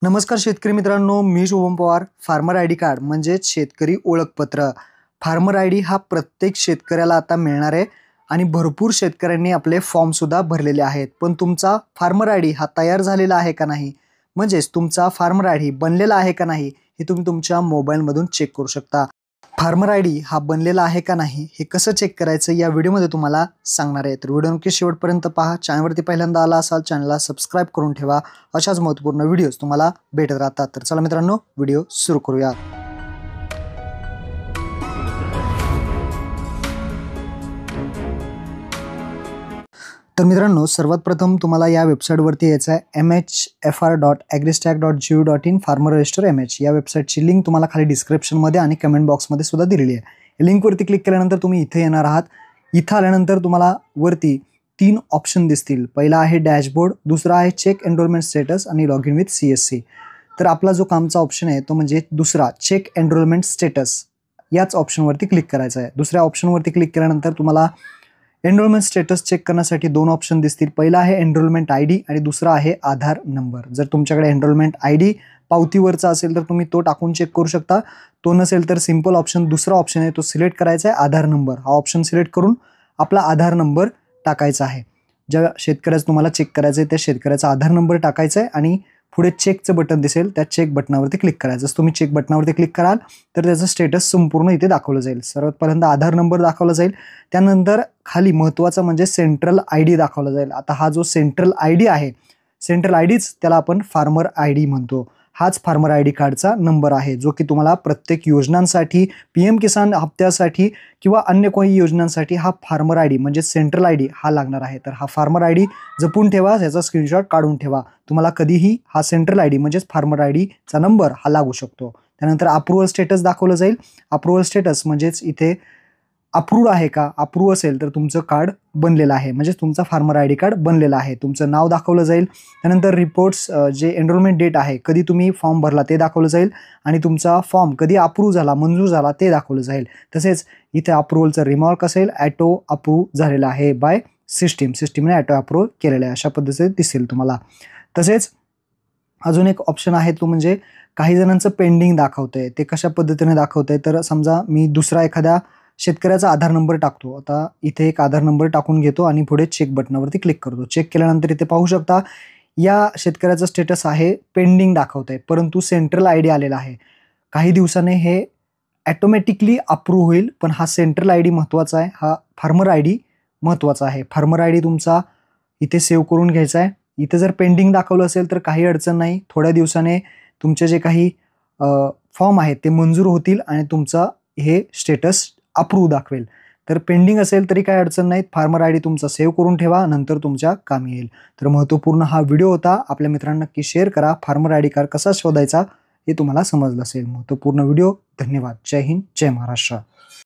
नमस्कार शेतकरी मित्रांनो, मी Shubham Pawar. Farmer I D card म्हणजेच शेतकरी ओळखपत्र. फार्मर आय डी हा प्रत्येक शेतकऱ्याला आता मिळणार आहे आणि भरपूर शेतकऱ्यांनी आपले फॉर्मसुद्धा भरलेले आहेत. पण तुमचा फार्मर आय डी हा तयार झालेला आहे का नाही, म्हणजेच तुमचा फार्मर आय डी बनलेला आहे का नाही, हे तुम्ही तुमच्या मोबाईलमधून चेक करू शकता. फार्मर आय डी हा बनलेला आहे का नाही हे कसं चेक करायचं या व्हिडिओमध्ये तुम्हाला सांगणार आहे. तर व्हिडिओ नक्की शेवटपर्यंत पहा. चॅनलवरती पहिल्यांदा आला असाल चॅनलला सबस्क्राईब करून ठेवा. अशाच महत्त्वपूर्ण व्हिडिओज तुम्हाला भेटत राहतात. तर चला मित्रांनो, व्हिडिओ सुरू करूया. तर मित्रांनो, सर्वात प्रथम तुम्हाला या वेबसाईटवरती यायचं आहे mhfr.agristack.go.in फार्मर रजिस्टर MH या वेबसाईटची लिंक तुम्हाला खाली डिस्क्रिप्शनमध्ये आणि कमेंट बॉक्समध्ये सुद्धा दिलेली आहे. लिंकवरती क्लिक केल्यानंतर तुम्ही इथे येणार आहात. इथं आल्यानंतर तुम्हाला वरती 3 ऑप्शन दिसतील. पहिला आहे डॅशबोर्ड, दुसरा आहे चेक एनरोलमेंट स्टेटस आणि लॉग इन विथ CSC. तर आपला जो कामचा ऑप्शन आहे तो म्हणजे दुसरा चेक एनरोलमेंट स्टेटस याच ऑप्शनवरती क्लिक करायचा आहे. दुसऱ्या ऑप्शनवरती क्लिक केल्यानंतर तुम्हाला एनरोलमेंट स्टेटस चेक करण्यासाठी 2 ऑप्शन दिसतील. पहिला आहे एनरोलमेंट ID आणि दुसरा आहे आधार नंबर. जर तुमच्याकडे एनरोलमेंट ID पावतीवरचा असेल तर तुम्ही तो टाकून चेक करू शकता. तो नसेल तर सिंपल ऑप्शन दुसरा ऑप्शन आहे तो सिलेक्ट करायचा आहे, आधार नंबर. हा ऑप्शन सिलेक्ट करून आपला आधार नंबर टाकायचा आहे. ज्या शेतकऱ्याचं तुम्हाला चेक करायचं आहे त्या शेतकऱ्याचा आधार नंबर टाकायचा आहे आणि पुढे चेकचं बटन दिसेल, त्या चेक बटनावरती क्लिक करायचं. जर तुम्ही चेक बटनावरती क्लिक कराल तर त्याचं स्टेटस संपूर्ण इथे दाखवलं जाईल. सर्वात पहिल्यांदा आधार नंबर दाखवला जाईल, त्यानंतर खाली महत्त्वाचा म्हणजे सेंट्रल ID दाखवला जाईल. आता हा जो सेंट्रल ID आहे, सेंट्रल IDच त्याला आपण फार्मर ID म्हणतो. हाच फार्मर ID कार्डचा नंबर आहे जो की तुम्हाला प्रत्येक योजनांसाठी, PM किसान हप्त्यासाठी किंवा अन्य काही योजनांसाठी हा फार्मर ID म्हणजे सेंट्रल ID हा लागणार आहे. तर हा फार्मर ID जपून ठेवा, याचा स्क्रीनशॉट काढून ठेवा. तुम्हाला कधीही हा सेंट्रल ID म्हणजेच फार्मर ID चा नंबर हा लागू शकतो. त्यानंतर अप्रूव्हल स्टेटस दाखवलं जाईल. अप्रूव्हल स्टेटस म्हणजेच इथे अप्रूव्ड आहे का, अप्रूव्ह असेल तर तुमचं कार्ड बनलेलं आहे, म्हणजे तुमचा फार्मर ID कार्ड बनलेला आहे. तुमचं नाव दाखवलं जाईल. त्यानंतर रिपोर्ट्स जे एनरोलमेंट डेट आहे, कधी तुम्ही फॉर्म भरला ते दाखवलं जाईल आणि तुमचा फॉर्म कधी अप्रूव्ह झाला, मंजूर झाला ते दाखवलं जाईल. तसेच इथे अप्रूव्हलचं रिमार्क असेल, ॲटो अप्रूव्ह झालेला आहे बाय सिस्टीमने ॲटो अप्रूव्ह केलेलं आहे, अशा पद्धतीने दिसेल तुम्हाला. तसेच अजून एक ऑप्शन आहे तो म्हणजे काही जणांचं पेंडिंग दाखवतंय. ते कशा पद्धतीने दाखवतंय तर समजा मी दुसरा एखाद्या शेतकऱ्याचा आधार नंबर टाकतो. आता इथे एक आधार नंबर टाकून घेतो आणि पुढे चेक बटनावरती क्लिक करतो. चेक केल्यानंतर इथे पाहू शकता या शेतकऱ्याचा स्टेटस आहे पेंडिंग दाखवतंय, परंतु सेंट्रल ID आलेला आहे. काही दिवसाने हे ॲटोमॅटिकली अप्रूव्ह होईल, पण हा सेंट्रल ID महत्त्वाचा आहे, हा फार्मर ID महत्त्वाचा आहे. फार्मर ID तुमचा इथे सेव्ह करून घ्यायचा आहे. इथे जर पेंडिंग दाखवलं असेल तर काही अडचण नाही, थोड्या दिवसाने तुमचे जे काही फॉर्म आहेत ते मंजूर होतील आणि तुमचा हे स्टेटस अप्रूव्ह दाखवेल. तर पेंडिंग असेल तरी काही अडचण नाही, फार्मर ID तुमचा सेव्ह करून ठेवा, नंतर तुमच्या कामी येईल. तर महत्त्वपूर्ण हा व्हिडिओ होता. आपल्या मित्रांना नक्की शेअर करा. फार्मर ID कार्ड कसा शोधायचा हे तुम्हाला समजलं असेल. महत्त्वपूर्ण व्हिडिओ. धन्यवाद. जय हिंद, जय महाराष्ट्र.